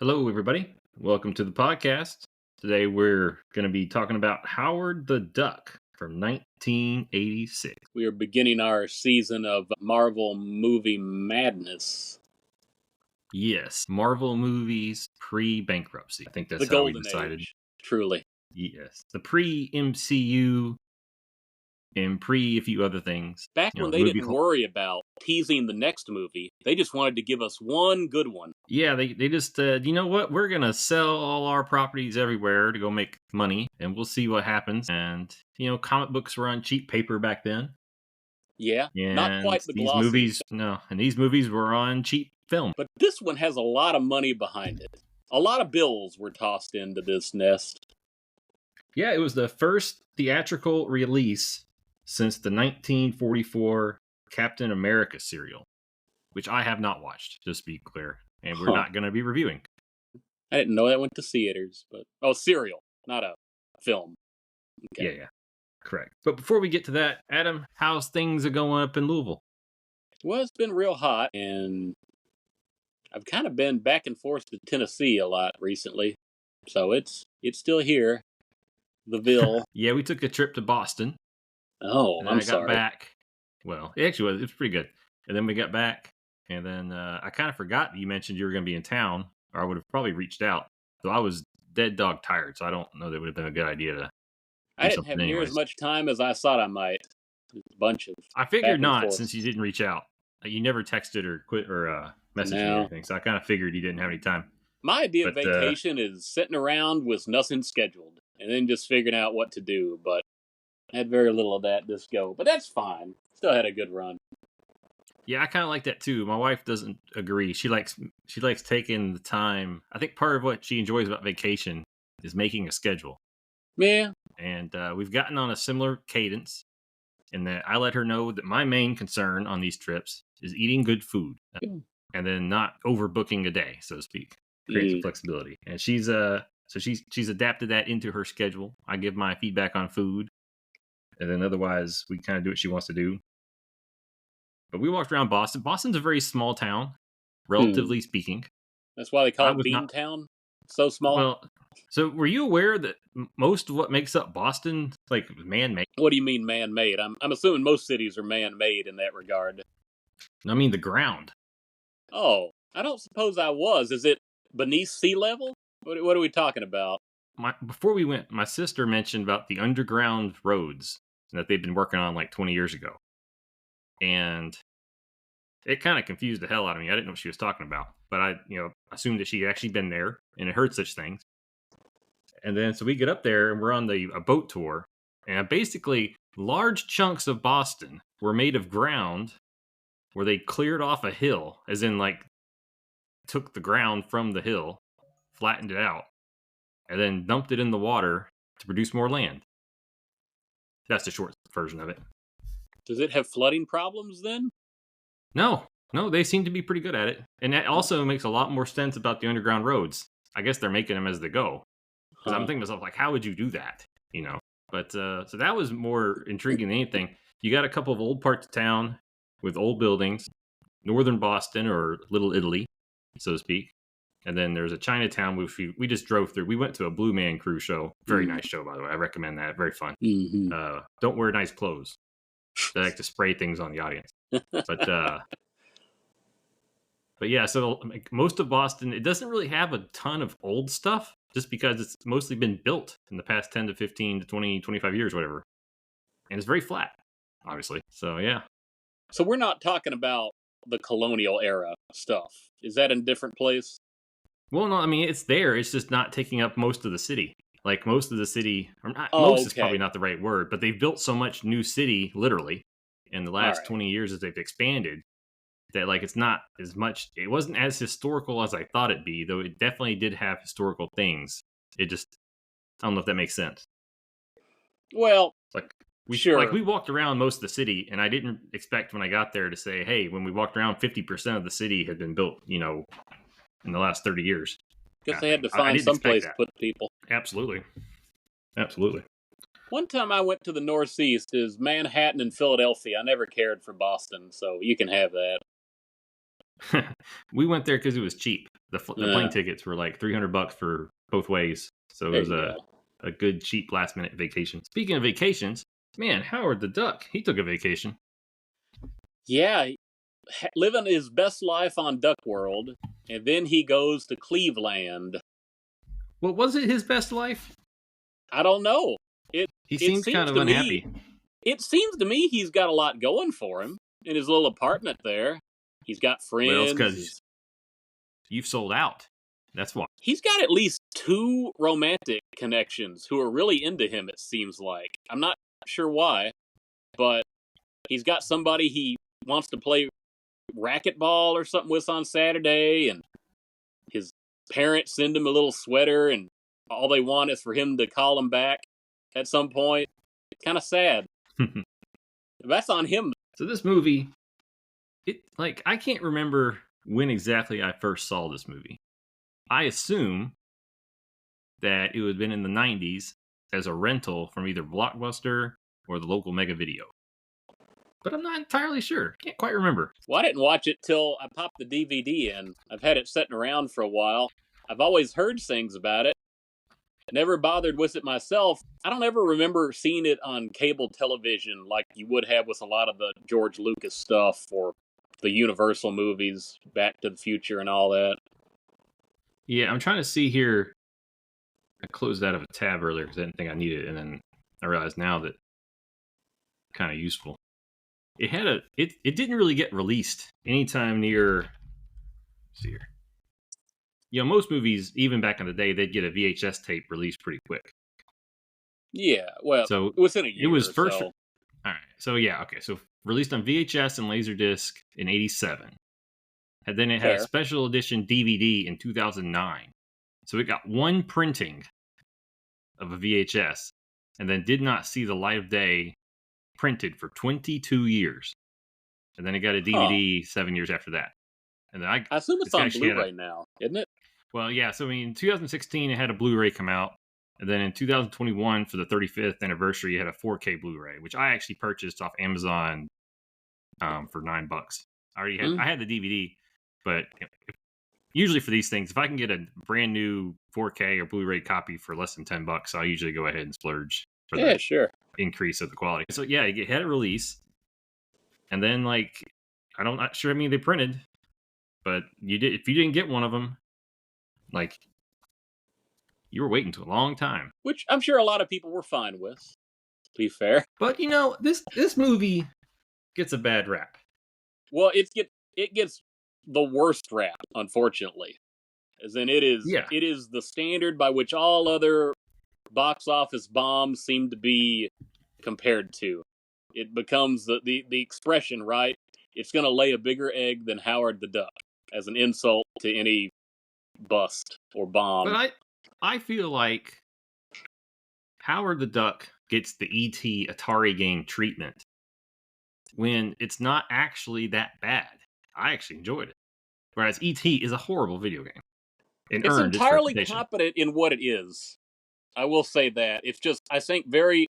Hello, everybody. Welcome to the podcast. Today we're going to be talking about Howard the Duck from 1986. We are beginning our season of Marvel movie madness. Yes, Marvel movies pre-bankruptcy. I think that's The how we golden decided. age, truly. Yes, the pre-MCU and pre a few other things. Back when they didn't worry about teasing the next movie, they just wanted to give us one good one. Yeah, they just said, you know what, we're going to sell all our properties everywhere to go make money, and we'll see what happens. And, comic books were on cheap paper back then. Yeah, And not quite the these glossy. these movies were on cheap film. But this one has a lot of money behind it. A lot of bills were tossed into this nest. Yeah, it was the first theatrical release since the 1944 Captain America serial, which I have not watched, just to be clear, and we're not going to be reviewing. I didn't know that went to theaters, but serial, not a film. Okay. Yeah, correct. But before we get to that, Adam, how's things are going up in Louisville? Well, it's been real hot, and I've kind of been back and forth to Tennessee a lot recently, so it's still here. The Ville. Yeah, we took a trip to Boston. Oh, and then I got back. Well, it actually was pretty good. And then we got back, and then I kind of forgot you mentioned you were going to be in town, or I would have probably reached out. So I was dead dog tired, so I don't know that it would have been a good idea to. I didn't have near as much time as I thought I might. A bunch of. I figured not, since you didn't reach out. You never texted or quit or messaged me or anything, so I kind of figured you didn't have any time. My idea of vacation is sitting around with nothing scheduled, and then just figuring out what to do. But I had very little of that this go, but that's fine. Still had a good run. Yeah, I kind of like that too. My wife doesn't agree. She likes taking the time. I think part of what she enjoys about vacation is making a schedule. Yeah. And we've gotten on a similar cadence in that I let her know that my main concern on these trips is eating good food and then not overbooking a day, so to speak. Creates some flexibility. And she's adapted that into her schedule. I give my feedback on food, and then otherwise we kind of do what she wants to do. But we walked around Boston. Boston's a very small town, relatively speaking. That's why they call it Beantown. So small. Well, so were you aware that most of what makes up Boston is like man-made? What do you mean man-made? I'm assuming most cities are man-made in that regard. I mean the ground. Oh, I don't suppose I was. Is it beneath sea level? What are we talking about? Before we went, my sister mentioned about the underground roads that they've been working on like 20 years ago. And it kind of confused the hell out of me. I didn't know what she was talking about, but I, assumed that she had actually been there and had heard such things. And then, so we get up there and we're on a boat tour, and basically large chunks of Boston were made of ground where they cleared off a hill, as in like took the ground from the hill, flattened it out, and then dumped it in the water to produce more land. That's the short version of it. Does it have flooding problems then? No, they seem to be pretty good at it. And that also makes a lot more sense about the underground roads. I guess they're making them as they go. Because I'm thinking to myself, like, how would you do that? But so that was more intriguing than anything. You got a couple of old parts of town with old buildings, northern Boston or Little Italy, so to speak. And then there's a Chinatown which we just drove through. We went to a Blue Man Cruise show. Very nice show, by the way. I recommend that. Very fun. Mm-hmm. Don't wear nice clothes. They like to spray things on the audience. But yeah, so like, most of Boston, it doesn't really have a ton of old stuff just because it's mostly been built in the past 10 to 15 to 20, 25 years, whatever. And it's very flat, obviously. So, yeah. So we're not talking about the colonial era stuff. Is that in a different place? Well, no, I mean, it's there. It's just not taking up most of the city. Like most of the city, or not, most is probably not the right word, but they've built so much new city, literally, in the last 20 years as they've expanded, that like it's not as much. It wasn't as historical as I thought it'd be, though it definitely did have historical things. It just, I don't know if that makes sense. Well, we walked around most of the city, and I didn't expect when I got there to say, hey, when we walked around, 50% of the city had been built, in the last 30 years. Guess they had to find someplace to put people. Absolutely. One time I went to the Northeast is Manhattan and Philadelphia. I never cared for Boston, so you can have that. We went there because it was cheap. The plane Uh, tickets were like $300 for both ways, so it there was you go. a good cheap last minute vacation. Speaking of vacations, man, Howard the Duck, he took a vacation. Yeah, living his best life on Duck World, and then he goes to Cleveland. Well, was it his best life? I don't know. It He it seems kind seems of to me unhappy. it seems to me he's got a lot going for him in his little apartment there. He's got Well, it's friends. because you've sold out. That's why. He's got at least two romantic connections who are really into him, it seems like. I'm not sure why, but he's got somebody he wants to play racquetball or something with on Saturday, and his parents send him a little sweater, and all they want is for him to call them back at some point. It's kind of sad. That's on him. So this movie, I can't remember when exactly I first saw this movie. I assume that it would have been in the 90s as a rental from either Blockbuster or the local Mega Video. But I'm not entirely sure. Can't quite remember. Well, I didn't watch it till I popped the DVD in. I've had it sitting around for a while. I've always heard things about it. Never bothered with it myself. I don't ever remember seeing it on cable television like you would have with a lot of the George Lucas stuff or the Universal movies, Back to the Future and all that. Yeah, I'm trying to see here. I closed out of a tab earlier because I didn't think I needed it, and then I realized now that it's kind of useful. It had it didn't really get released anytime near. Let's see here. Most movies, even back in the day, they'd get a VHS tape released pretty quick. Yeah, well, So within a year it was or first. so. All right. So yeah, okay. So released on VHS and Laserdisc in '87, and then it had a Fair. special edition DVD in 2009. So it got one printing of a VHS, and then did not see the light of day printed for 22 years, and then it got a DVD 7 years after that. And then I assume it's this on actually had Blu-ray now, isn't it? well, yeah. So I mean, in 2016 it had a Blu-ray come out, and then in 2021 for the 35th anniversary, it had a 4K Blu-ray, which I actually purchased off Amazon for $9. I had the DVD, but usually for these things, if I can get a brand new 4K or Blu-ray copy for less than $10, I'll usually go ahead and splurge for Yeah, the sure. increase of the quality. So yeah, it had a release, and then I'm not sure. I mean, they printed, but if you didn't get one of them, like you were waiting to a long time. Which I'm sure a lot of people were fine with, to be fair. But this movie gets a bad rap. Well, it gets the worst rap, unfortunately. As in it Yeah. is the standard by which all other box office bombs seem to be compared to. It becomes the expression, right? It's going to lay a bigger egg than Howard the Duck as an insult to any bust or bomb. But I feel like Howard the Duck gets the E.T. Atari game treatment when it's not actually that bad. I actually enjoyed it. Whereas E.T. is a horrible video game. And It's earned its entirely reputation. competent in what it is. I will say that. It's just, I think very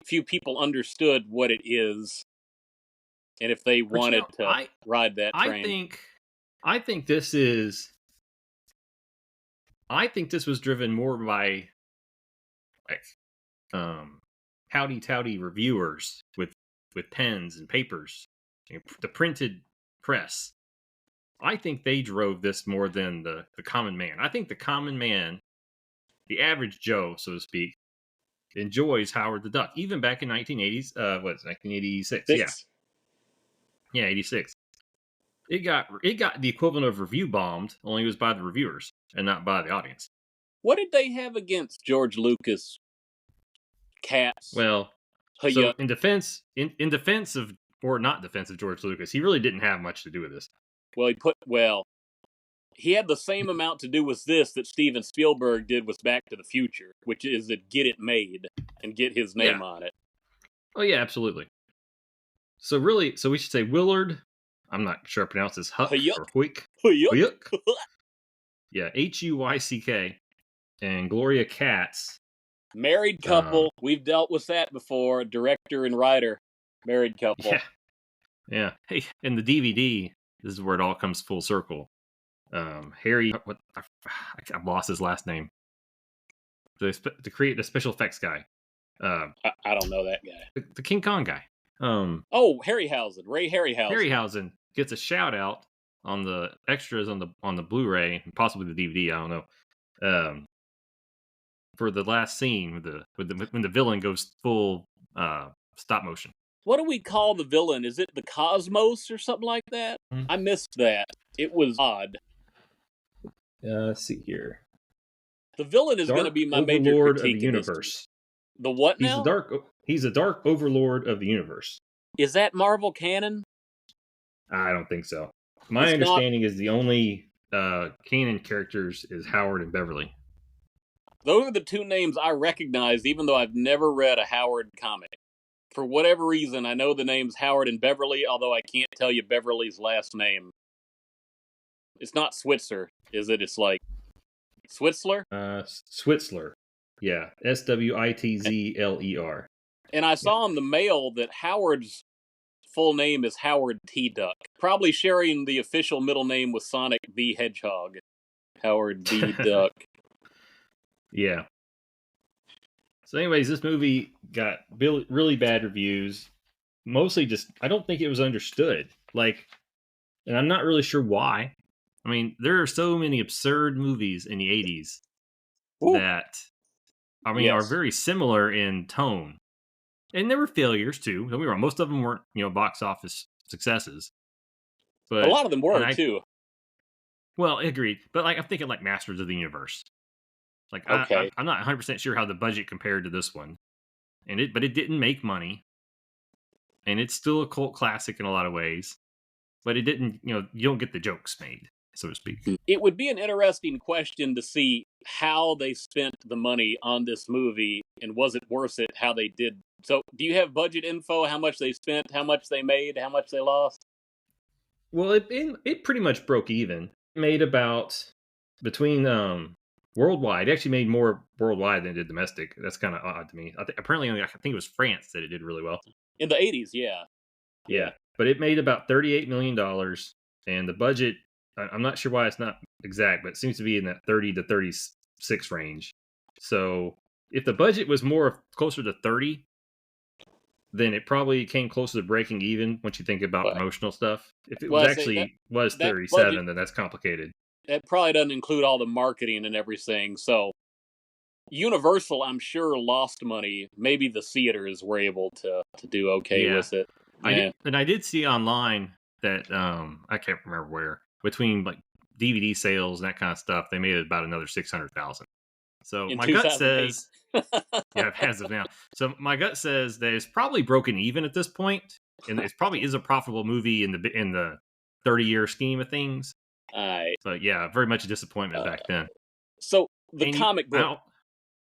few people understood what it is and if they wanted to ride that train. I think this is. I think this was driven more by howdy toudy reviewers with pens and papers, the printed press. I think they drove this more than the common man. I think the common man, the average Joe, so to speak, enjoys Howard the Duck, even back in 1980s. What is it, 1986? Yeah, 86. It got the equivalent of review bombed, only it was by the reviewers and not by the audience. What did they have against George Lucas? Cats. Well, so in defense of, or not defense of George Lucas, he really didn't have much to do with this. Well, he had the same amount to do with this that Steven Spielberg did with Back to the Future, which is to get it made and get his name on it. Oh yeah, absolutely. So we should say Willard. I'm not sure I pronounce this Huck or Huyck. Yeah, Huyck. And Gloria Katz. Married couple. We've dealt with that before. Director and writer. Married couple. Yeah. Hey, in the DVD, This is where it all comes full circle. Harry, I've lost his last name. To create the special effects guy. I don't know that guy. The King Kong guy. Oh, Harryhausen, Ray Harryhausen. Harryhausen gets a shout out on the extras on the Blu-ray and possibly the DVD. I don't know. For the last scene when the villain goes full stop motion. What do we call the villain? Is it the Cosmos or something like that? I missed that. It was odd. Let's see here. The villain is going to be my major overlord of critique the universe. The what now? He's the dark overlord of the universe. Is that Marvel canon? I don't think so. My understanding is the only canon characters is Howard and Beverly. Those are the two names I recognize, even though I've never read a Howard comic. For whatever reason, I know the names Howard and Beverly, although I can't tell you Beverly's last name. It's not Switzer, is it? It's like Switzler? Switzler. Yeah. Switzler. And I saw in the mail that Howard's full name is Howard T. Duck. Probably sharing the official middle name with Sonic the Hedgehog. Howard D. Duck. Yeah. So anyways, this movie got really bad reviews. Mostly just, I don't think it was understood. And I'm not really sure why. I mean, there are so many absurd movies in the 80s that, are very similar in tone. And there were failures, too. Don't be wrong. Most of them weren't, box office successes. But a lot of them were, too. Well, agreed. But, I'm thinking, Masters of the Universe. Okay. I'm not 100% sure how the budget compared to this one. But it didn't make money. And it's still a cult classic in a lot of ways. But it didn't, you don't get the jokes made, so to speak. It would be an interesting question to see how they spent the money on this movie, and was it worth it, how they did. So, do you have budget info, how much they spent, how much they made, how much they lost? Well, it pretty much broke even. It made about, between worldwide, it actually made more worldwide than it did domestic. That's kind of odd to me. I think it was France that it did really well. In the 80s, yeah. Yeah, but it made about $38 million, and the budget, I'm not sure why it's not exact, but it seems to be in that 30 to 36 range. So if the budget was closer to 30, then it probably came closer to breaking even once you think about promotional stuff. If it was 37, budget, then that's complicated. That probably doesn't include all the marketing and everything. So Universal, I'm sure, lost money. Maybe the theaters were able to do okay with it. I did see online that I can't remember where, between DVD sales and that kind of stuff, they made it about another 600,000. So my gut says, as of now. So my gut says that it's probably broken even at this point, and it probably is a profitable movie in the 30-year scheme of things. But yeah, very much a disappointment back then. So the comic book.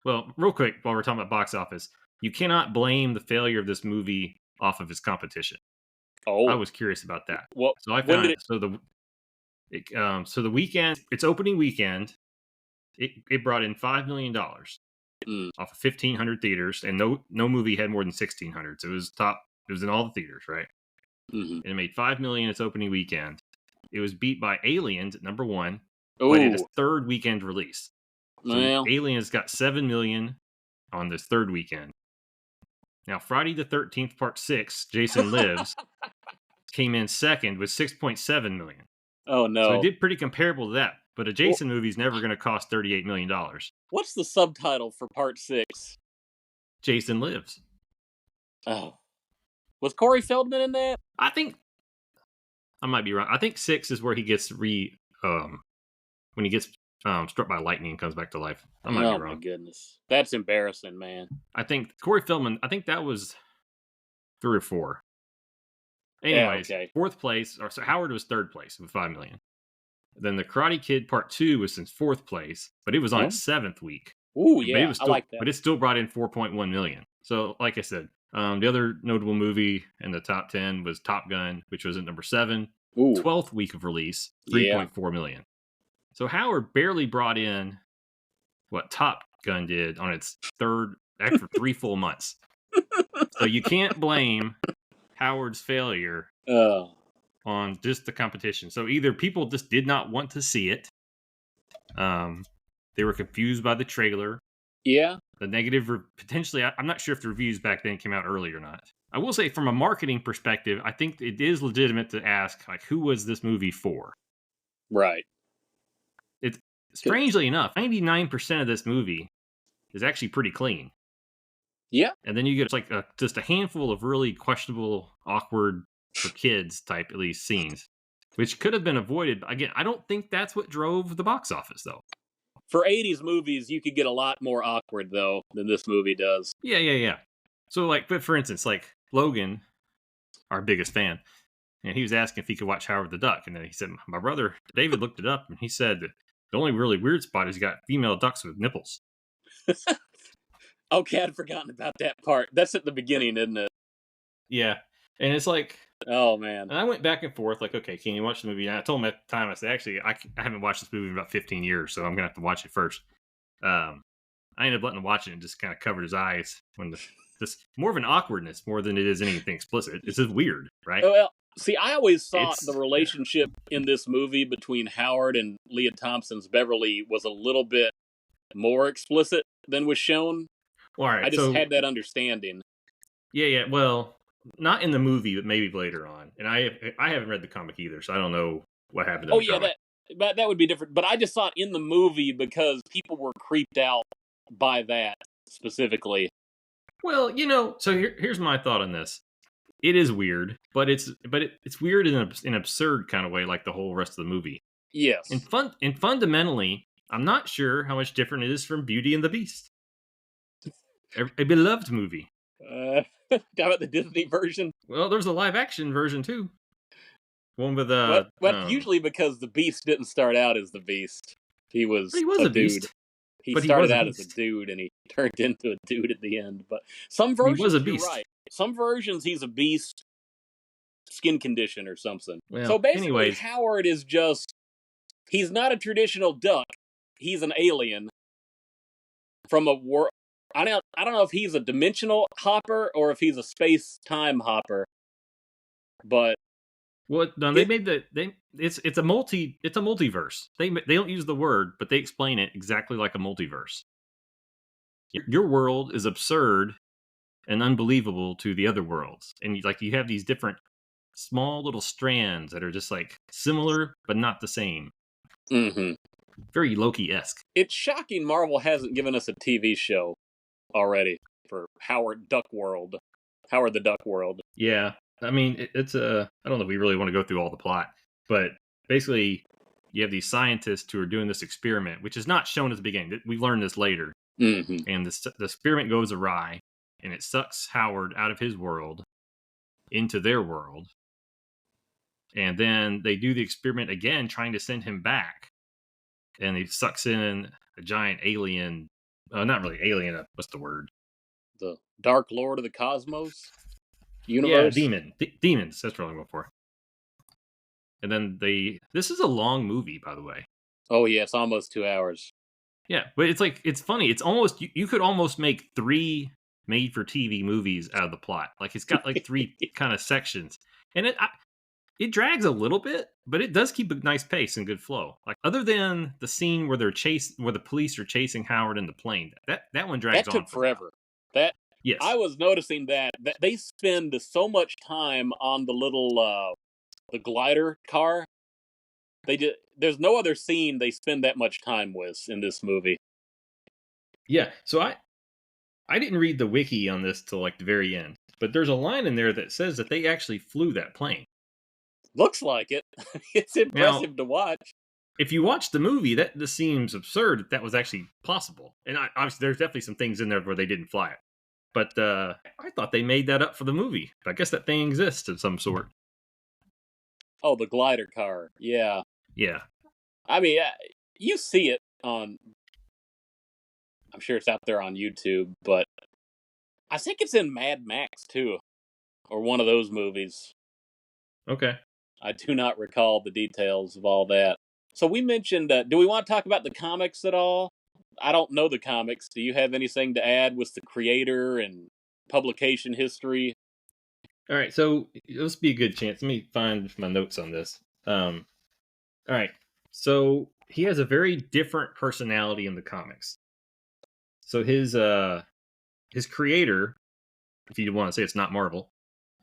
Well, real quick, while we're talking about box office, you cannot blame the failure of this movie off of its competition. Oh, I was curious about that. Well, so I found so the weekend, its opening weekend, it brought in $5 million off of 1,500 theaters, and no movie had more than 1,600. So it was top. It was in all the theaters, right? Mm-hmm. And it made $5 million its opening weekend. It was beat by Aliens at number 1, Ooh. but its third weekend release. So well, Aliens got $7 million on this third weekend. Now, Friday the 13th, Part 6, Jason Lives, came in second with $6.7 million. Oh, no. So it did pretty comparable to that. But a Jason movie is never going to cost $38 million. What's the subtitle for Part 6? Jason Lives. Oh. Was Corey Feldman in that? I think... I might be wrong. I think 6 is where he gets when he gets struck by lightning and comes back to life. I might be wrong. Oh, my goodness. That's embarrassing, man. I think Corey Feldman, I think that was 3 or 4. Anyways, fourth place, so Howard was third place with $5 million. Then the Karate Kid Part 2 was in fourth place, but it was on its 7th week. Ooh, yeah, I like that. But it still brought in $4.1 million. So, like I said, the other notable movie in the top 10 was Top Gun, which was at number 7. Ooh. 12th week of release, $3.4 million. So Howard barely brought in what Top Gun did on its third, after 3 full months. So you can't blame Howard's failure on just the competition. So either people just did not want to see it, they were confused by the trailer. Yeah. The negative, potentially, I'm not sure if the reviews back then came out early or not. I will say, from a marketing perspective, I think it is legitimate to ask, like, who was this movie for? Right. It's strangely enough, 99% of this movie is actually pretty clean. Yeah. And then you get like just a handful of really questionable, awkward for kids type, at least, scenes, which could have been avoided. Again, I don't think that's what drove the box office, though. For 80s movies, you could get a lot more awkward, though, than this movie does. Yeah. So, like, but for instance, like Logan, our biggest fan, and he was asking if he could watch Howard the Duck, and then he said, "My brother David looked it up, and he said that the only really weird spot is you got female ducks with nipples." Okay, I'd forgotten about that part. That's at the beginning, isn't it? Yeah, and it's like, oh man. and I went back and forth, like, okay, can you watch the movie? And I told him at the time, I said, actually, I haven't watched this movie in about 15 years, so I'm gonna have to watch it first. I ended up letting him watch it and just kind of covered his eyes when this more of an awkwardness more than it is anything explicit. It's just weird, right? Well, see, I always thought the relationship in this movie between Howard and Leah Thompson's Beverly was a little bit more explicit than was shown. All right, I just had that understanding. Yeah. Well, not in the movie, but maybe later on. And I haven't read the comic either, so I don't know what happened. Oh yeah, that would be different. But I just thought in the movie because people were creeped out by that specifically. Well, so here's my thought on this. It is weird, but it's weird in an absurd kind of way, like the whole rest of the movie. Yes. And fundamentally, I'm not sure how much different it is from Beauty and the Beast, a beloved movie. How about the Disney version? Well, there's a live action version too. One with usually because the Beast didn't start out as the Beast. He was a dude. Beast. He started out as a dude, and he turned into a dude at the end. But some versions, you're right. Some versions, he's a beast, skin condition or something. Well, so basically, Howard is he's not a traditional duck. He's an alien from a world. I don't know if he's a dimensional hopper or if he's a space-time hopper. But they made it's a multiverse. They don't use the word, but they explain it exactly like a multiverse. Your world is absurd and unbelievable to the other worlds, and you have these different small little strands that are just like similar but not the same. Mm-hmm. Very Loki-esque. It's shocking Marvel hasn't given us a TV show already for Howard the Duck World. Yeah. I mean, it's I don't know if we really want to go through all the plot, but basically you have these scientists who are doing this experiment, which is not shown at the beginning. We learn this later. Mm-hmm. And the experiment goes awry, and it sucks Howard out of his world into their world. And then they do the experiment again, trying to send him back. And he sucks in a giant alien. Not really alien. What's the word? The Dark Lord of the Cosmos? Universe? Yeah, demons. That's what I'm going for. And then this is a long movie, by the way. Oh yeah, it's almost 2 hours. Yeah, but it's funny. It's almost you could almost make 3 made-for-TV movies out of the plot. Like it's got like 3 kind of sections, and it drags a little bit, but it does keep a nice pace and good flow. Like other than the scene where where the police are chasing Howard in the plane, that one drags on. That took forever. Yes. I was noticing that they spend so much time on the little the glider car. There's no other scene they spend that much time with in this movie. Yeah, so I didn't read the wiki on this till like the very end, but there's a line in there that says that they actually flew that plane. Looks like it. It's impressive to watch. If you watch the movie, this seems absurd that was actually possible. And obviously, there's definitely some things in there where they didn't fly it. But I thought they made that up for the movie. I guess that thing exists of some sort. Oh, the glider car. Yeah. Yeah. I mean, you see it on... I'm sure it's out there on YouTube, but I think it's in Mad Max, too. Or one of those movies. Okay. I do not recall the details of all that. So we mentioned, do we want to talk about the comics at all? I don't know the comics. Do you have anything to add with the creator and publication history? All right, so this be a good chance. Let me find my notes on this. All right, so he has a very different personality in the comics. So his creator, if you want to say it's not Marvel,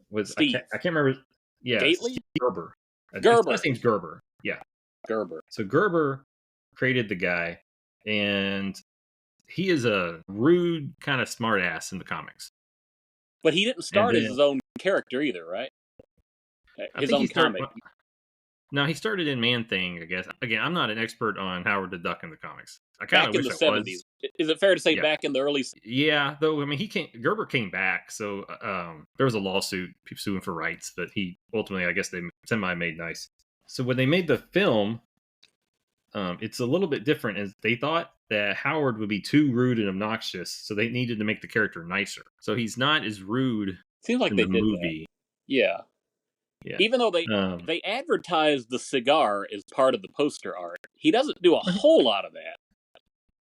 was Steve I can't remember. Yeah, Gately, Steve Gerber. His Gerber, last name's Gerber. Yeah. Gerber. So Gerber created the guy, and he is a rude kind of smartass in the comics. But he didn't And start as then his own character either, right? I His think he own started. comic. No, he started in Man Thing, I guess. Again, I'm not an expert on Howard the Duck in the comics. I kind Back of in wish the I 70s. was. Is it fair to say Yeah, back in the early? yeah. Though I mean, Gerber came back, so there was a lawsuit, people suing for rights, but he ultimately, I guess, they semi made nice. So when they made the film, it's a little bit different. As they thought that Howard would be too rude and obnoxious, so they needed to make the character nicer. So he's not as rude Seems like in they the did that. movie. Yeah. Yeah. Even though Um, they advertised the cigar as part of the poster art, he doesn't do a whole lot of that.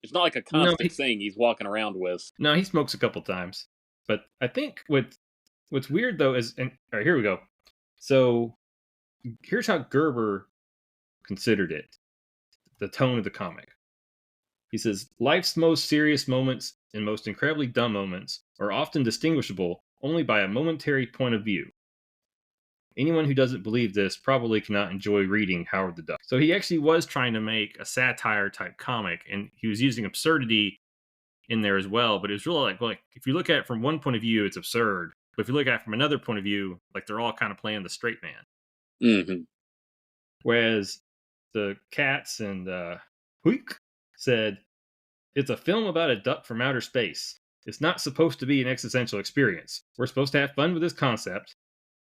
It's not like a no, constant thing he's walking around with. no, he smokes a couple times. But I think what's weird though is, and all right, here we go. So here's how Gerber considered it: the tone of the comic. He says, "Life's most serious moments and most incredibly dumb moments are often distinguishable only by a momentary point of view. Anyone who doesn't believe this probably cannot enjoy reading Howard the Duck." So he actually was trying to make a satire type comic, and he was using absurdity in there as well. But it was really like if you look at it from one point of view, it's absurd. But if you look at it from another point of view, like they're all kind of playing the straight man. Mm-hmm. Whereas the Cats and Huik said, "It's a film about a duck from outer space. It's not supposed to be an existential experience. We're supposed to have fun with this concept,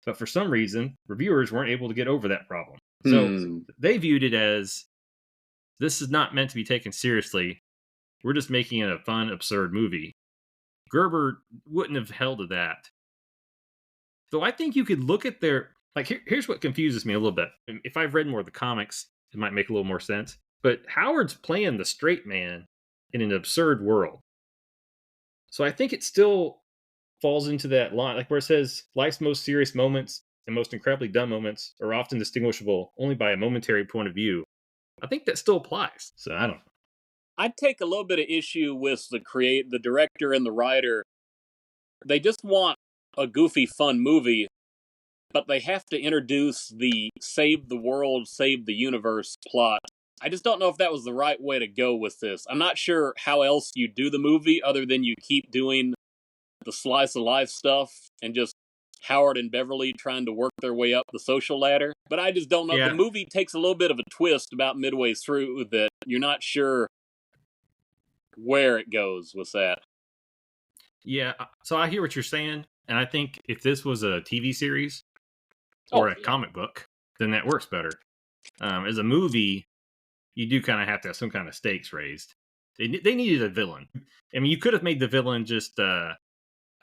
but for some reason, reviewers weren't able to get over that problem." So Hmm. they viewed it as, this is not meant to be taken seriously. We're just making it a fun, absurd movie. Gerber wouldn't have held to that. Though I think you could look at their, like, here's what confuses me a little bit. If I've read more of the comics, it might make a little more sense. But Howard's playing the straight man in an absurd world. So I think it still falls into that line, like where it says life's most serious moments and most incredibly dumb moments are often distinguishable only by a momentary point of view. I think that still applies. So I don't know. I'd take a little bit of issue with the director and the writer. They just want a goofy, fun movie, but they have to introduce the save the world, save the universe plot. I just don't know if that was the right way to go with this. I'm not sure how else you do the movie other than you keep doing the slice of life stuff and just Howard and Beverly trying to work their way up the social ladder. But I just don't know. The Yeah, movie takes a little bit of a twist about midway through that you're not sure where it goes with that. yeah. So I hear what you're saying, and I think if this was a TV series or Oh, a yeah. comic book, then that works better. As a movie, you do kind of have to have some kind of stakes raised. They needed a villain. I mean, you could have made the villain just the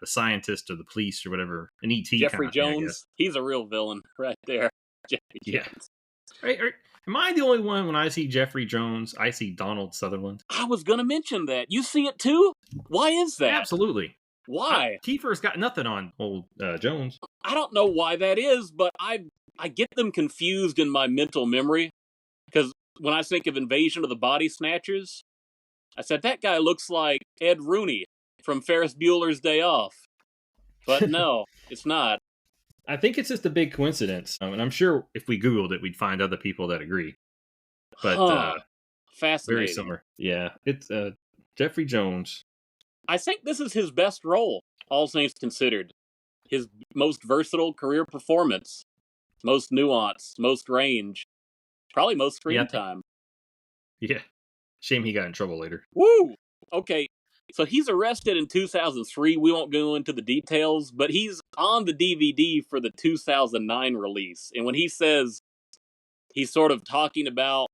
scientist or the police or whatever, an ET kind Jeffrey of thing, I guess. Jones, he's a real villain right there. Jeffrey Yeah. Jones. Am I the only one when I see Jeffrey Jones, I see Donald Sutherland? I was going to mention that. You see it too? Why is that? Absolutely. Why? Kiefer's got nothing on old Jones. I don't know why that is, but I get them confused in my mental memory because when I think of Invasion of the Body Snatchers, I said that guy looks like Ed Rooney from Ferris Bueller's Day Off. But no, it's not. I think it's just a big coincidence. And I'm sure if we Googled it, we'd find other people that agree. But Huh. very Fascinating. similar. Yeah. It's Jeffrey Jones. I think this is his best role, all things considered. His most versatile career performance, most nuance, most range, probably most Yeah, screen time. yeah. Shame he got in trouble later. Woo! Okay, so he's arrested in 2003. We won't go into the details, but he's on the DVD for the 2009 release. And when he says he's sort of talking about,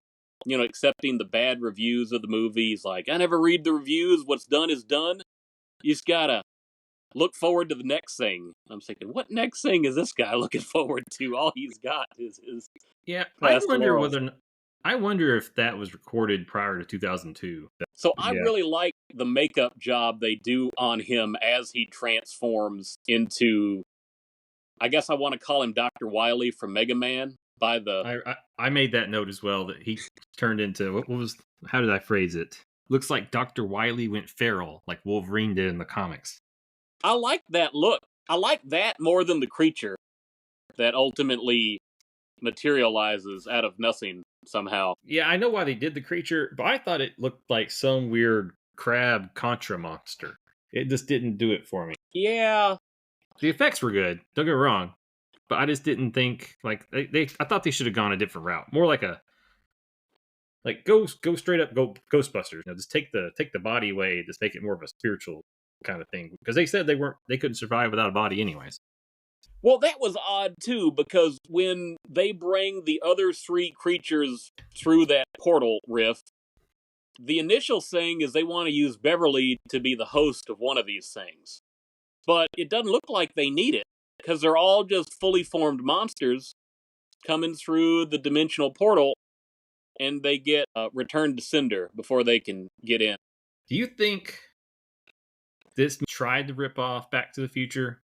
accepting the bad reviews of the movies, like, I never read the reviews, what's done is done. You just gotta look forward to the next thing. I'm thinking, what next thing is this guy looking forward to? All he's got is his Yeah, past laurels. I wonder if that was recorded prior to 2002. So I Yeah. really like the makeup job they do on him as he transforms into I guess I want to call him Dr. Wily from Mega Man by the. I made that note as well that he turned into what was how did I phrase it? Looks like Dr. Wily went feral, like Wolverine did in the comics. I like that look. I like that more than the creature that ultimately materializes out of nothing somehow. Yeah, I know why they did the creature, but I thought it looked like some weird crab contra monster. It just didn't do it for me. Yeah. The effects were good, don't get me wrong, but I just didn't think like they I thought they should have gone a different route. More like a go straight up go Ghostbusters. Just take the body away, just make it more of a spiritual kind of thing. Because they said they couldn't survive without a body anyways. Well, that was odd too, because when they bring the other three creatures through that portal rift, the initial thing is they want to use Beverly to be the host of one of these things. But it doesn't look like they need it, because they're all just fully formed monsters coming through the dimensional portal, and they get returned to cinder before they can get in. Do you think this tried to rip off Back to the Future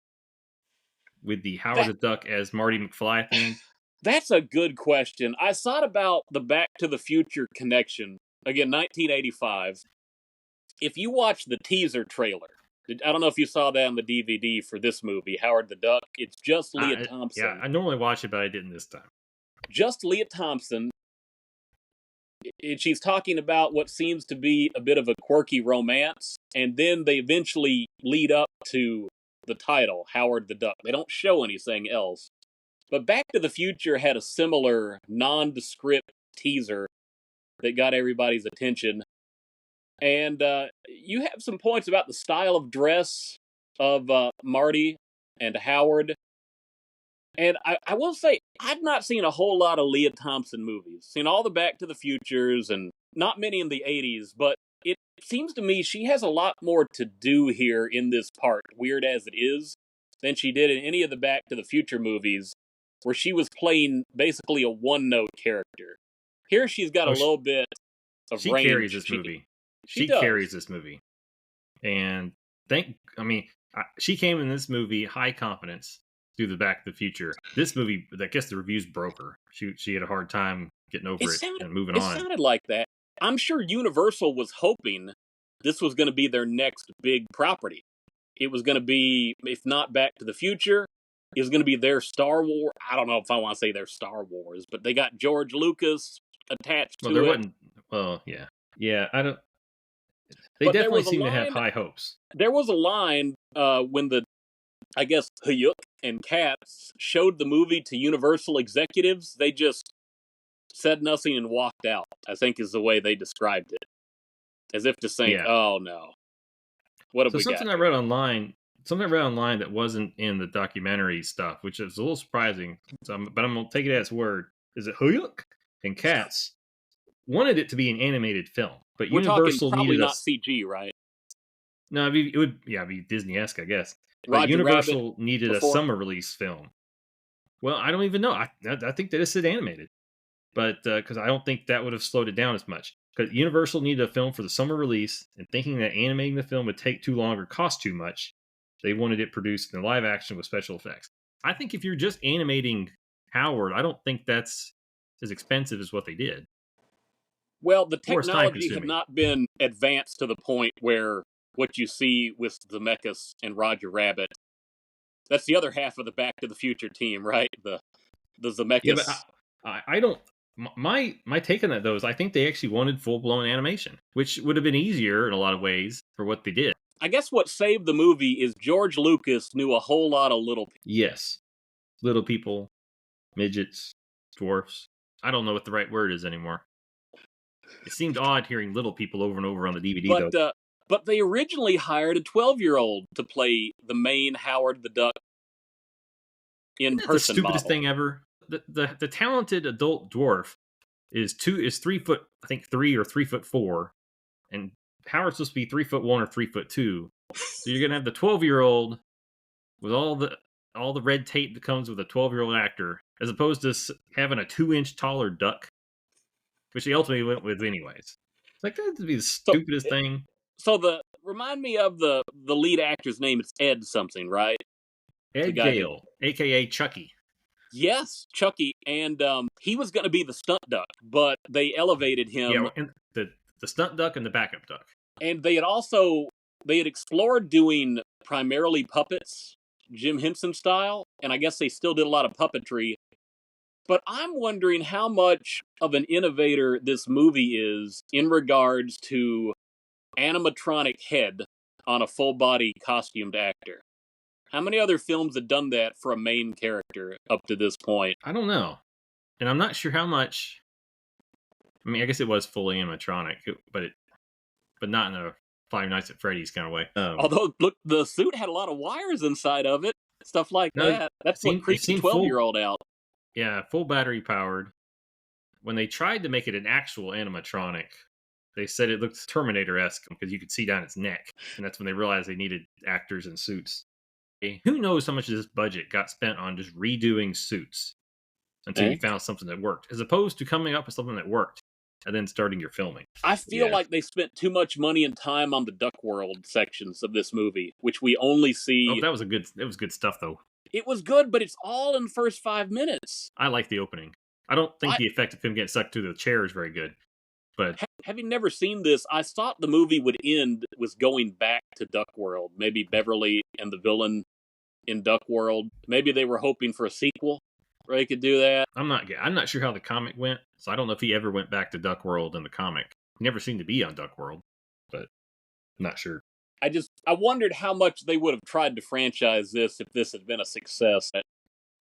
with the Howard the Duck as Marty McFly at the end? That's a good question. I thought about the Back to the Future connection. Again, 1985. If you watch the teaser trailer, I don't know if you saw that on the DVD for this movie, Howard the Duck. It's just Leah Thompson. Yeah, I normally watch it, but I didn't this time. Just Leah Thompson. She's talking about what seems to be a bit of a quirky romance, and then they eventually lead up to the title, Howard the Duck. They don't show anything else. But Back to the Future had a similar nondescript teaser that got everybody's attention. And you have some points about the style of dress of Marty and Howard. And I will say, I've not seen a whole lot of Leah Thompson movies. Seen all the Back to the Futures and not many in the 80s, but it seems to me she has a lot more to do here in this part, weird as it is, than she did in any of the Back to the Future movies, where she was playing basically a one-note character. Here she's got a little bit of she range. She carries this movie. She carries this movie. And she came in this movie high confidence through the Back to the Future. This movie, I guess the reviews broke her. She had a hard time getting over it and moving on. It sounded like that. I'm sure Universal was hoping this was going to be their next big property. It was going to be, if not Back to the Future, it was going to be their Star Wars. I don't know if I want to say their Star Wars, but they got George Lucas attached to it. Well, yeah. Yeah, I don't... They definitely seem to have high hopes. There was a line when I guess Hayuk and Katz showed the movie to Universal executives. They just said nothing and walked out, I think is the way they described it. As if to say, oh no. What have we got? Something I read online that wasn't in the documentary stuff, which is a little surprising, but I'm going to take it as word, is that Hayuk and Katz wanted it to be an animated film, but Universal probably needed not CG, right? No, it would be Disney-esque, I guess. But Roger Universal Rabbit needed a summer release film. Well, I don't even know. I think they just said animated, but because I don't think that would have slowed it down as much. Because Universal needed a film for the summer release, and thinking that animating the film would take too long or cost too much, they wanted it produced in live action with special effects. I think if you're just animating Howard, I don't think that's as expensive as what they did. Well, the technology had not been advanced to the point where what you see with Zemeckis and Roger Rabbit, that's the other half of the Back to the Future team, right? The Zemeckis. Yeah, but I don't... My take on that, though, is I think they actually wanted full-blown animation, which would have been easier in a lot of ways for what they did. I guess what saved the movie is George Lucas knew a whole lot of little people. Yes. Little people, midgets, dwarfs. I don't know what the right word is anymore. It seemed odd hearing little people over and over on the DVD, though. But they originally hired a 12-year-old to play the main Howard the Duck in-person model. The stupidest thing ever. The talented adult dwarf is 3 foot, I think 3 or 3'4", and Howard's supposed to be 3'1" or 3'2". So you're gonna have the 12-year-old with all the red tape that comes with a 12-year-old actor, as opposed to having a 2-inch taller duck, which he ultimately went with anyways. It's like that would be the stupidest thing. So remind me of the lead actor's name. It's Ed something, right? The Ed guy that Gale, a.k.a. Chucky. Yes, Chucky, and he was going to be the stunt duck, but they elevated him, Yeah, and the stunt duck and the backup duck. and they had explored doing primarily puppets, Jim Henson style, and I guess they still did a lot of puppetry. But I'm wondering how much of an innovator this movie is in regards to animatronic head on a full body costumed actor. How many other films have done that for a main character up to this point? I don't know. And I'm not sure how much. I mean, I guess it was fully animatronic, but not in a Five Nights at Freddy's kind of way. Although, look, the suit had a lot of wires inside of it, stuff like No, that. That's what it creeped the seemed 12-year-old out. Yeah, full battery powered. When they tried to make it an actual animatronic, they said it looked Terminator-esque because you could see down its neck, and that's when they realized they needed actors in suits. Who knows how much of this budget got spent on just redoing suits until you found something that worked, as opposed to coming up with something that worked and then starting your filming. I feel like they spent too much money and time on the Duck World sections of this movie, which we only see. Oh, that was good stuff though. It was good, but it's all in the first 5 minutes. I like the opening. I don't think the effect of him getting sucked through the chair is very good. But having never seen this, I thought the movie would end was going back to Duck World. Maybe Beverly and the villain in Duck World. Maybe they were hoping for a sequel where they could do that. I'm not sure how the comic went, so I don't know if he ever went back to Duck World in the comic. He never seemed to be on Duck World, but I'm not sure. I wondered how much they would have tried to franchise this if this had been a success.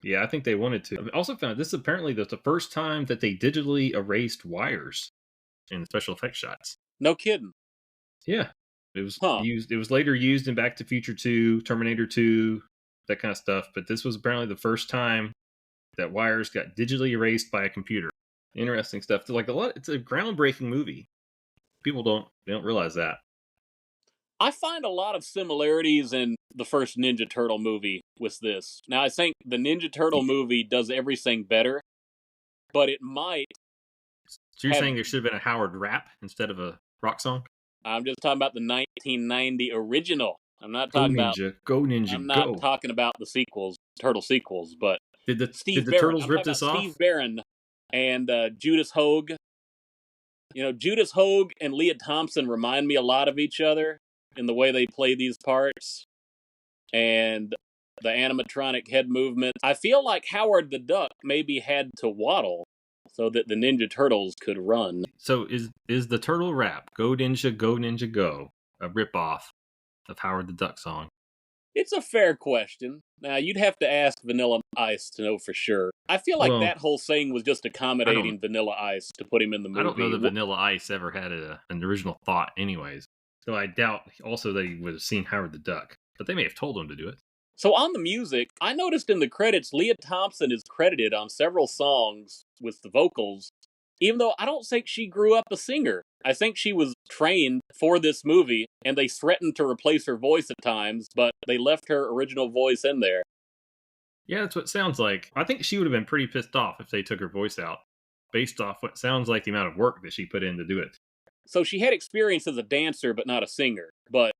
Yeah, I think they wanted to. I also found this apparently the first time that they digitally erased wires in special effects shots. No kidding. Yeah. It was used. It was later used in Back to Future 2, Terminator 2, that kind of stuff. But this was apparently the first time that wires got digitally erased by a computer. Interesting stuff. It's a groundbreaking movie. People don't realize that. I find a lot of similarities in the first Ninja Turtle movie with this. Now, I think the Ninja Turtle movie does everything better, but it might. So you're saying there should have been a Howard rap instead of a rock song? I'm just talking about the 1990 original. I'm not talking Go Ninja, I'm not talking about the sequels, Turtle sequels, but did the Turtles rip this off? Steve Barron and Judas Hogue. You know, Judas Hogue and Leah Thompson remind me a lot of each other in the way they play these parts and the animatronic head movement. I feel like Howard the Duck maybe had to waddle so that the Ninja Turtles could run. So is the Turtle rap Go Ninja Go a ripoff of Howard the Duck song? It's a fair question. Now, you'd have to ask Vanilla Ice to know for sure. I feel like that whole thing was just accommodating Vanilla Ice to put him in the movie. I don't know that Vanilla Ice ever had an original thought anyways. So I doubt also that he would have seen Howard the Duck. But they may have told him to do it. So on the music, I noticed in the credits, Leah Thompson is credited on several songs with the vocals, even though I don't think she grew up a singer. I think she was trained for this movie, and they threatened to replace her voice at times, but they left her original voice in there. Yeah, that's what it sounds like. I think she would have been pretty pissed off if they took her voice out, based off what sounds like the amount of work that she put in to do it. So she had experience as a dancer, but not a singer. But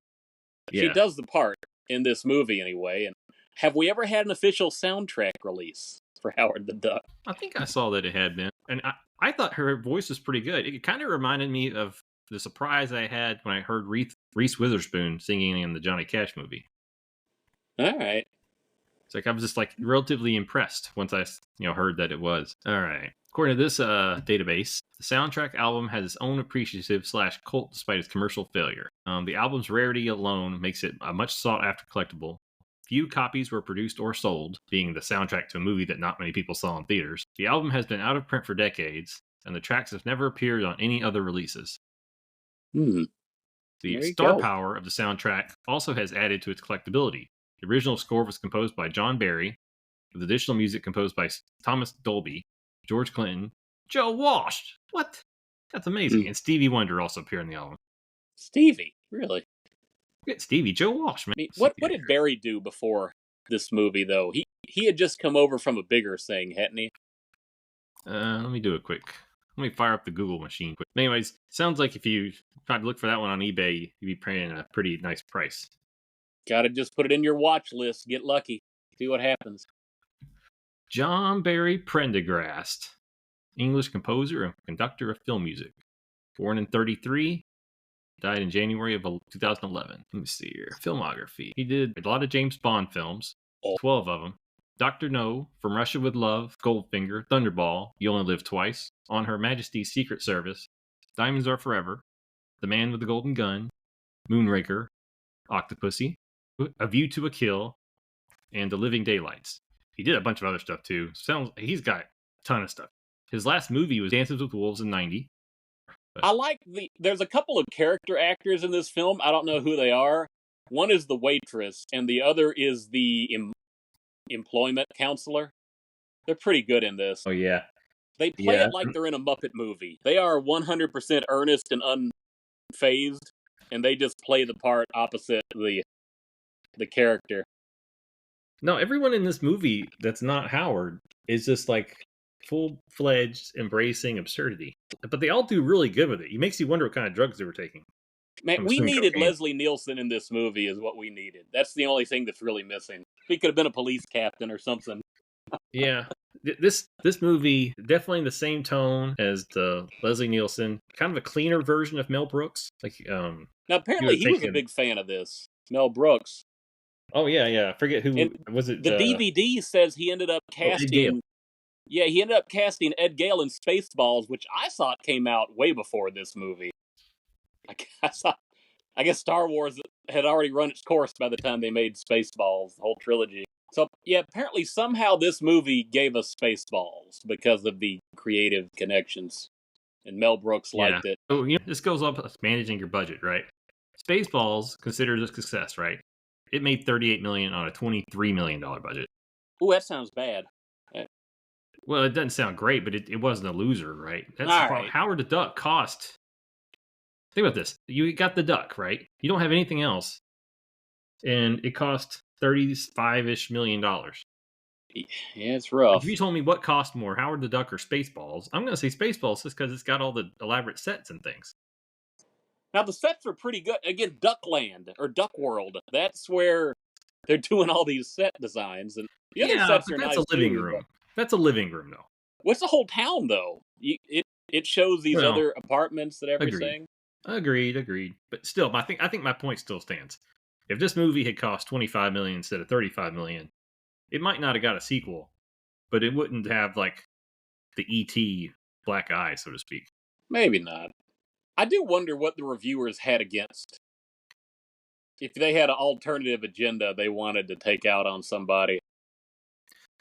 she does the part in this movie anyway. And have we ever had an official soundtrack release for Howard the Duck? I think I saw that it had been. And I thought her voice was pretty good. It kind of reminded me of the surprise I had when I heard Reese Witherspoon singing in the Johnny Cash movie. All right. It's like I was just relatively impressed once I heard that it was. All right. According to this database, the soundtrack album has its own appreciative / cult despite its commercial failure. The album's rarity alone makes it a much sought after collectible. Few copies were produced or sold, being the soundtrack to a movie that not many people saw in theaters. The album has been out of print for decades, and the tracks have never appeared on any other releases. The star power of the soundtrack also has added to its collectability. The original score was composed by John Barry, with additional music composed by Thomas Dolby, George Clinton, Joe Walsh. What? That's amazing. And Stevie Wonder also appeared in the album. Stevie? Really? Get Stevie, Joe Walsh, man. I mean, what did Barry do before this movie, though? He had just come over from a bigger thing, hadn't he? Let me do it quick. Let me fire up the Google machine quick. Anyways, sounds like if you tried to look for that one on eBay, you'd be paying a pretty nice price. Gotta just put it in your watch list. Get lucky. See what happens. John Barry Prendergast, English composer and conductor of film music. Born in 1933, died in January of 2011. Let me see here. Filmography. He did a lot of James Bond films, 12 of them. Dr. No, From Russia with Love, Goldfinger, Thunderball, You Only Live Twice, On Her Majesty's Secret Service, Diamonds Are Forever, The Man with the Golden Gun, Moonraker, Octopussy, A View to a Kill, and The Living Daylights. He did a bunch of other stuff too. He's got a ton of stuff. His last movie was Dances with Wolves in 90. I like there's a couple of character actors in this film. I don't know who they are. One is the waitress, and the other is the employment counselor. They're pretty good in this. Oh, yeah. They play it like they're in a Muppet movie. They are 100% earnest and unfazed, and they just play the part opposite the character. No, everyone in this movie that's not Howard is just like full-fledged embracing absurdity. But they all do really good with it. It makes you wonder what kind of drugs they were taking. Man, we needed Leslie Nielsen in this movie is what we needed. That's the only thing that's really missing. He could have been a police captain or something. Yeah. This movie, definitely the same tone as the Leslie Nielsen. Kind of a cleaner version of Mel Brooks. Now, apparently he was a big fan of this. Mel Brooks. Oh, yeah. I forget who was it. The DVD says he ended up casting... Yeah, he ended up casting Ed Gale in Spaceballs, which I thought came out way before this movie. I guess Star Wars had already run its course by the time they made Spaceballs, the whole trilogy. So, yeah, apparently somehow this movie gave us Spaceballs because of the creative connections. And Mel Brooks liked it. So, this goes up with managing your budget, right? Spaceballs, considered a success, right? It made $38 million on a $23 million budget. Ooh, that sounds bad. Well, it doesn't sound great, but it wasn't a loser, right? That's the problem. Howard the Duck cost... Think about this. You got the duck, right? You don't have anything else. And it cost $35-ish million. Yeah, it's rough. If you told me what cost more, Howard the Duck or Spaceballs, I'm going to say Spaceballs just because it's got all the elaborate sets and things. Now, the sets are pretty good. Again, Duckland, or Duck World. That's where they're doing all these set designs. And the other sets are nice, that's a living room. That's a living room, though. What's the whole town, though? It shows these other apartments and everything. Agreed. But still, I think my point still stands. If this movie had cost $25 million instead of $35 million, it might not have got a sequel, but it wouldn't have like the E.T. black eye, so to speak. Maybe not. I do wonder what the reviewers had against. If they had an alternative agenda they wanted to take out on somebody.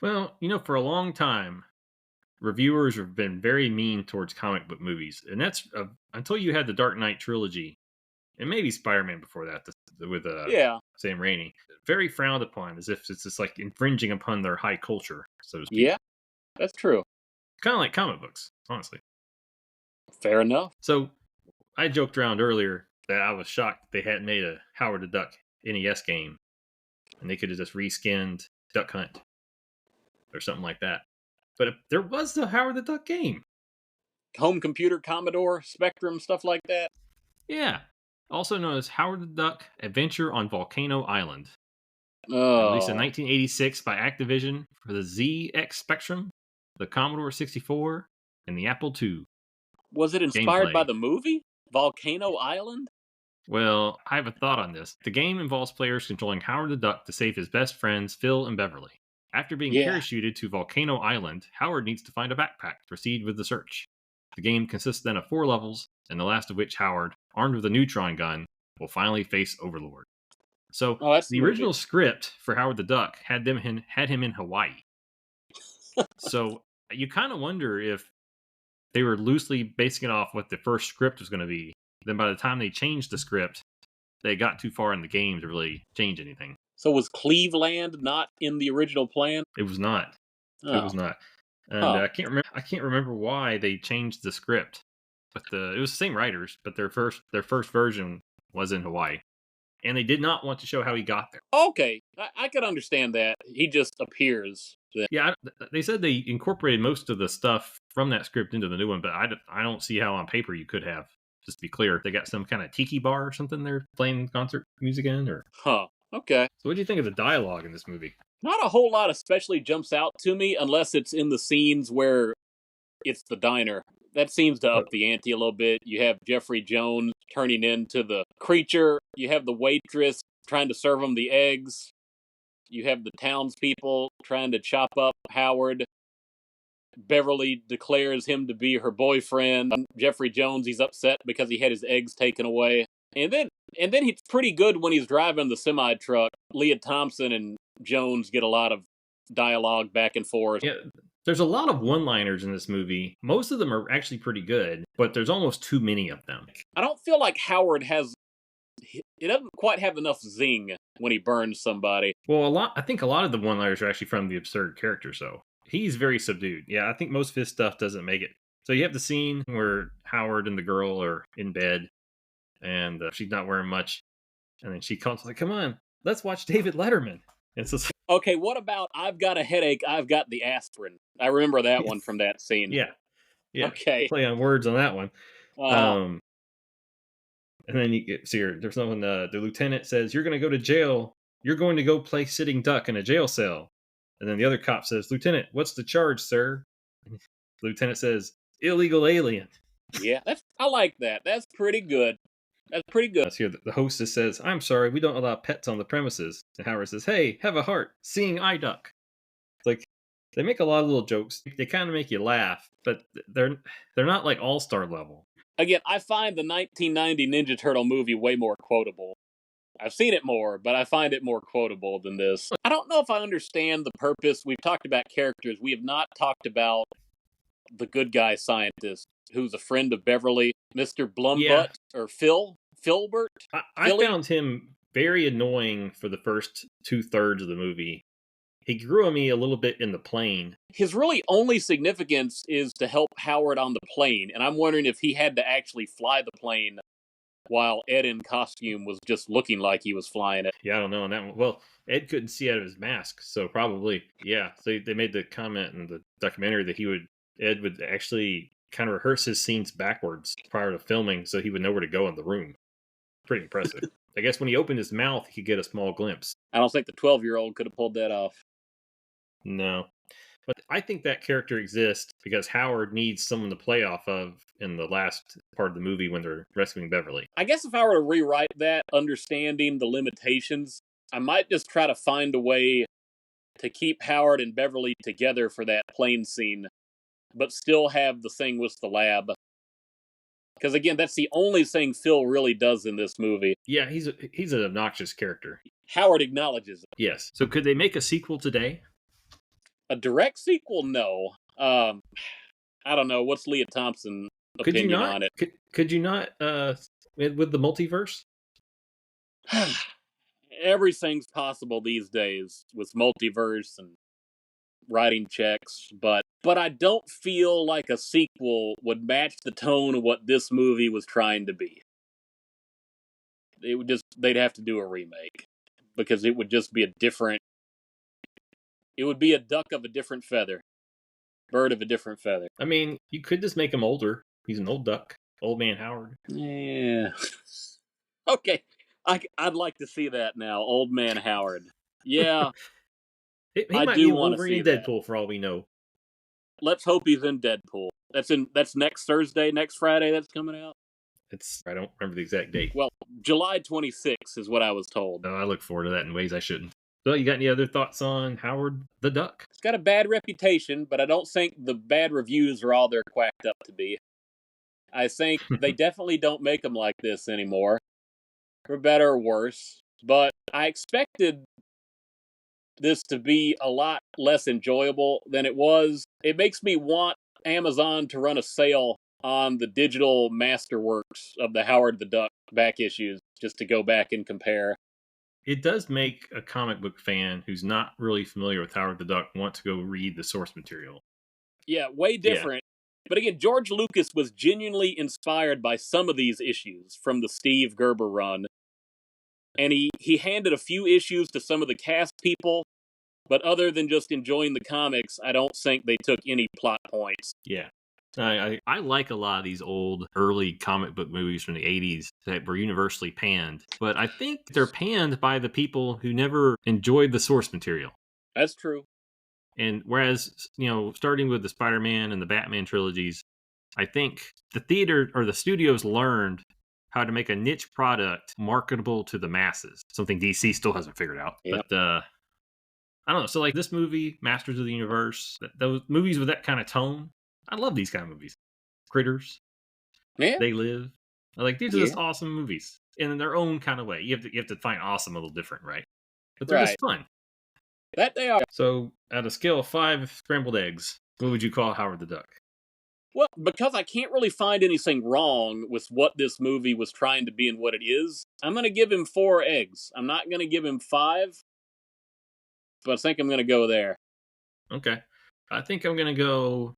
Well, for a long time, reviewers have been very mean towards comic book movies. And that's until you had the Dark Knight trilogy, and maybe Spider-Man before that with Sam Raimi. Very frowned upon, as if it's just like infringing upon their high culture, so to speak. Yeah, that's true. Kind of like comic books, honestly. Fair enough. So, I joked around earlier that I was shocked they hadn't made a Howard the Duck NES game. And they could have just reskinned Duck Hunt. Or something like that. But there was the Howard the Duck game. Home computer, Commodore, Spectrum, stuff like that. Yeah. Also known as Howard the Duck Adventure on Volcano Island. Oh. Released in 1986 by Activision for the ZX Spectrum, the Commodore 64, and the Apple II. Was it inspired by the movie? Volcano Island? Well, I have a thought on this. The game involves players controlling Howard the Duck to save his best friends, Phil and Beverly. After being parachuted to Volcano Island, Howard needs to find a backpack to proceed with the search. The game consists then of 4 levels, and the last of which Howard, armed with a neutron gun, will finally face Overlord. So, the original script for Howard the Duck had him in Hawaii. So, you kind of wonder if they were loosely basing it off what the first script was going to be. Then by the time they changed the script, they got too far in the game to really change anything. So was Cleveland not in the original plan? It was not. Oh. It was not. And I can't remember why they changed the script. But it was the same writers, but their first version was in Hawaii. And they did not want to show how he got there. Okay, I could understand that. He just appears. Yeah, they said they incorporated most of the stuff from that script into the new one, but I don't see how on paper you could have. Just to be clear, they got some kind of tiki bar or something they're playing concert music in, or okay. So what do you think of the dialogue in this movie? Not a whole lot especially jumps out to me unless it's in the scenes where it's the diner. That seems to up But the ante a little bit. You have Jeffrey Jones turning into the creature. You have the waitress trying to serve him the eggs. You have the townspeople trying to chop up Howard. Beverly declares him to be her boyfriend. Jeffrey Jones, he's upset because he had his eggs taken away. And then he's pretty good when he's driving the semi truck. Leah Thompson and Jones get a lot of dialogue back and forth. yeah, there's a lot of one-liners in this movie. Most of them are actually pretty good, but there's almost too many of them. I don't feel like Howard has. It doesn't quite have enough zing when he burns somebody. Well, I think a lot of the one-liners are actually from the absurd characters, though. He's very subdued. Yeah, I think most of his stuff doesn't make it. So you have the scene where Howard and the girl are in bed, and she's not wearing much, and then she comes like, "Come on, let's watch David Letterman." And so, Okay, what about I've got a headache, I've got the aspirin? I remember that one from that scene. yeah, Okay. play on words on that one. Uh, And then you get see here. There's someone. The lieutenant says, "You're going to go to jail. You're going to go play sitting duck in a jail cell." And then the other cop says, "Lieutenant, what's the charge, sir?" And the lieutenant says, "Illegal alien." yeah, I like that. That's pretty good. That's pretty good. So here, the hostess says, "I'm sorry, we don't allow pets on the premises." And Howard says, "Hey, have a heart. Seeing eye duck." It's like they make a lot of little jokes. They kind of make you laugh, but they're not like all-star level. Again, I find the 1990 Ninja Turtle movie way more quotable. I've seen it more, but I find it more quotable than this. I don't know if I understand the purpose. We've talked about characters. We have not talked about the good guy scientist who's a friend of Beverly, Mr. Blumbutt, or Filbert. I found him very annoying for the first 2/3 of the movie. He grew on me a little bit in the plane. His really only significance is to help Howard on the plane, and I'm wondering if he had to actually fly the plane while Ed in costume was just looking like he was flying it. Yeah, I don't know on that one. Well, Ed couldn't see out of his mask, so probably, yeah. So they made the comment in the documentary that Ed would actually kind of rehearse his scenes backwards prior to filming so he would know where to go in the room. Pretty impressive. I guess when he opened his mouth, he could get a small glimpse. I don't think the 12-year-old could have pulled that off. No. But I think that character exists because Howard needs someone to play off of in the last part of the movie when they're rescuing Beverly. I guess if I were to rewrite that, understanding the limitations, I might just try to find a way to keep Howard and Beverly together for that plane scene, but still have the thing with the lab. Because again, that's the only thing Phil really does in this movie. Yeah, he's an obnoxious character. Howard acknowledges it. Yes. So could they make a sequel today? A direct sequel? No. I don't know. What's Leah Thompson's opinion on it? Could you not with the multiverse? Everything's possible these days with multiverse and writing checks, but I don't feel like a sequel would match the tone of what this movie was trying to be. They'd have to do a remake because it would just be it would be a duck of a different feather. Bird of a different feather. I mean, you could just make him older. He's an old duck. Old man Howard. Yeah. Okay. I'd like to see that now. Old man Howard. Yeah. He I might do be want to Wolverine see and Deadpool that. for all we know. Let's hope he's in Deadpool. That's next Thursday, next Friday that's coming out. I don't remember the exact date. Well, July 26th is what I was told. I look forward to that in ways I shouldn't. So, you got any other thoughts on Howard the Duck? It's got a bad reputation, but I don't think the bad reviews are all they're quacked up to be. I think they definitely don't make them like this anymore, for better or worse. But I expected this to be a lot less enjoyable than it was. It makes me want Amazon to run a sale on the digital masterworks of the Howard the Duck back issues, just to go back and compare. It does make a comic book fan who's not really familiar with Howard the Duck want to go read the source material. Yeah, way different. Yeah. But again, George Lucas was genuinely inspired by some of these issues from the Steve Gerber run. And he handed a few issues to some of the cast people, but other than just enjoying the comics, I don't think they took any plot points. Yeah. I like a lot of these old, early comic book movies from the 80s that were universally panned. But I think they're panned by the people who never enjoyed the source material. That's true. And whereas, starting with the Spider-Man and the Batman trilogies, I think the theater or the studios learned how to make a niche product marketable to the masses. Something DC still hasn't figured out. Yeah. But I don't know. So like this movie, Masters of the Universe, those movies with that kind of tone, I love these kind of movies. Critters, Yeah. They Live. Like these are Yeah. just awesome movies in their own kind of way. You have to find awesome a little different, right? But they're Right. just fun. That they are. So, at a scale of 5 scrambled eggs, what would you call Howard the Duck? Well, because I can't really find anything wrong with what this movie was trying to be and what it is, I'm going to give him 4 eggs. I'm not going to give him 5, but I think I'm going to go there. Okay. I think I'm going to go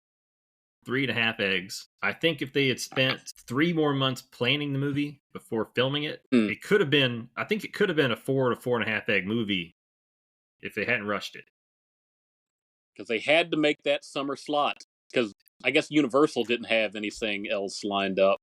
3.5 eggs. I think if they had spent 3 more months planning the movie before filming it, it could have been, I think it could have been a 4 to 4.5 egg movie if they hadn't rushed it. Because they had to make that summer slot. Because I guess Universal didn't have anything else lined up.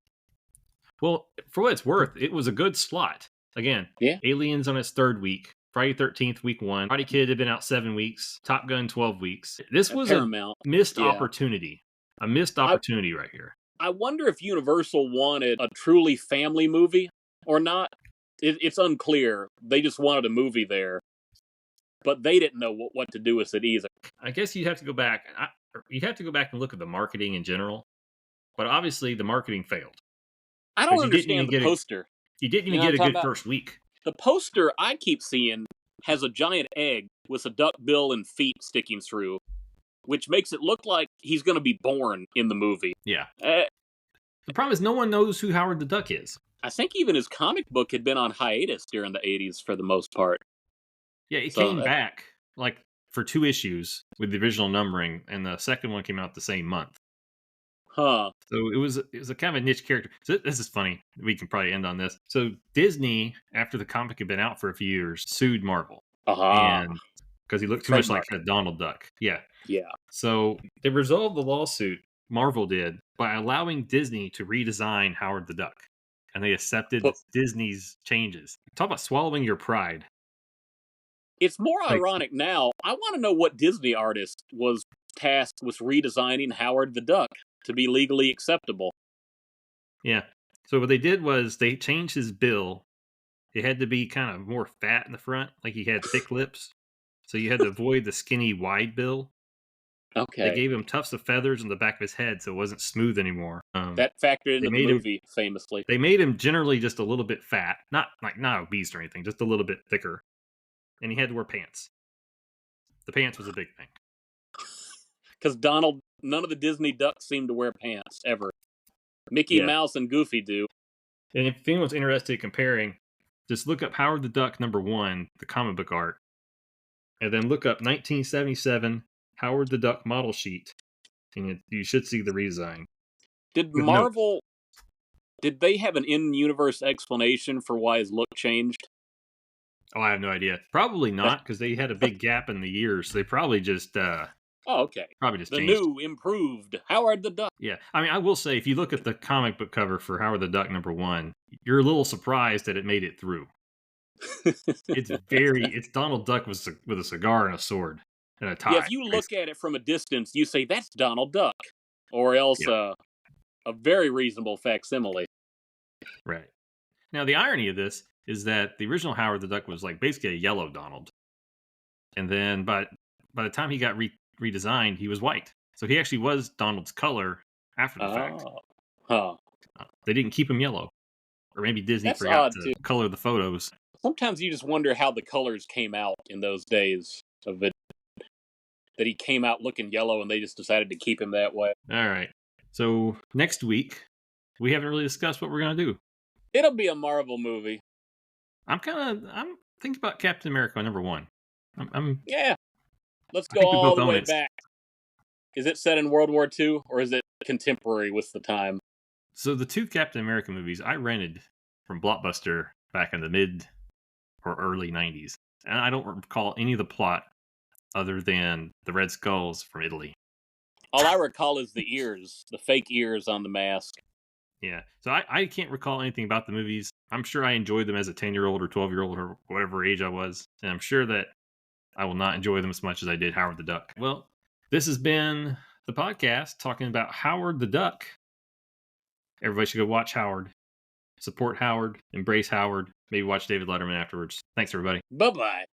Well, for what it's worth, it was a good slot. Again, Yeah. Aliens on its 3rd week, Friday 13th, week 1. Karate Kid had been out 7 weeks, Top Gun 12 weeks. This was Paramount. a missed opportunity. A missed opportunity right here. I wonder if Universal wanted a truly family movie or not. It's unclear. They just wanted a movie there. But they didn't know what to do with it either. I guess you'd have to go back. You'd have to go back and look at the marketing in general. But obviously, the marketing failed. I don't understand the poster. You didn't even get a good first week. The poster I keep seeing has a giant egg with a duck bill and feet sticking through, which makes it look like he's going to be born in the movie. Yeah. The problem is no one knows who Howard the Duck is. I think even his comic book had been on hiatus during the 80s for the most part. Yeah, it came back like for 2 issues with the original numbering, and the second one came out the same month. Huh. So it was a kind of a niche character. So this is funny. We can probably end on this. So Disney, after the comic had been out for a few years, sued Marvel. And because he looked too much like a Donald Duck. Yeah. Yeah. So they resolved the lawsuit, Marvel did, by allowing Disney to redesign Howard the Duck. And they accepted Disney's changes. Talk about swallowing your pride. It's more ironic now. I want to know what Disney artist was tasked with redesigning Howard the Duck to be legally acceptable. Yeah. So what they did was they changed his bill. It had to be kind of more fat in the front, like he had thick lips. So you had to avoid the skinny, wide bill. Okay. They gave him tufts of feathers on the back of his head, so it wasn't smooth anymore. That factored into the movie, famously. They made him generally just a little bit fat, not obese or anything, just a little bit thicker. And he had to wear pants. The pants was a big thing. Because none of the Disney ducks seem to wear pants, ever. Mickey Mouse and Goofy do. And if anyone's interested in comparing, just look up Howard the Duck #1, the comic book art, and then look up 1977 Howard the Duck model sheet, and you should see the redesign. Did Marvel... Did they have an in-universe explanation for why his look changed? Oh, I have no idea. Probably not, because they had a big gap in the years. So they probably just... okay. Probably just the changed. New, improved Howard the Duck. Yeah. I mean, I will say, if you look at the comic book cover for Howard the Duck #1, you're a little surprised that it made it through. It's Donald Duck with a cigar and a sword and a tie. Yeah, if you look at it from a distance, you say, that's Donald Duck. Or else a very reasonable facsimile. Right. Now, the irony of this is that the original Howard the Duck was like basically a yellow Donald. And then by the time he got redesigned, he was white. So he actually was Donald's color after the fact. They didn't keep him yellow. Or maybe Disney forgot to color the photos. Sometimes you just wonder how the colors came out in those days of it. That he came out looking yellow and they just decided to keep him that way. All right. So next week, we haven't really discussed what we're going to do. It'll be a Marvel movie. I'm thinking about Captain America #1. Yeah. Let's go all the way back. Is it set in World War II or is it contemporary with the time? So the 2 Captain America movies I rented from Blockbuster back in the mid or early 90s. And I don't recall any of the plot other than the Red Skulls from Italy. All I recall is the ears, the fake ears on the mask. Yeah, so I can't recall anything about the movies. I'm sure I enjoyed them as a 10-year-old or 12-year-old or whatever age I was. And I'm sure that I will not enjoy them as much as I did Howard the Duck. Well, this has been the podcast talking about Howard the Duck. Everybody should go watch Howard. Support Howard. Embrace Howard. Maybe watch David Letterman afterwards. Thanks, everybody. Bye-bye.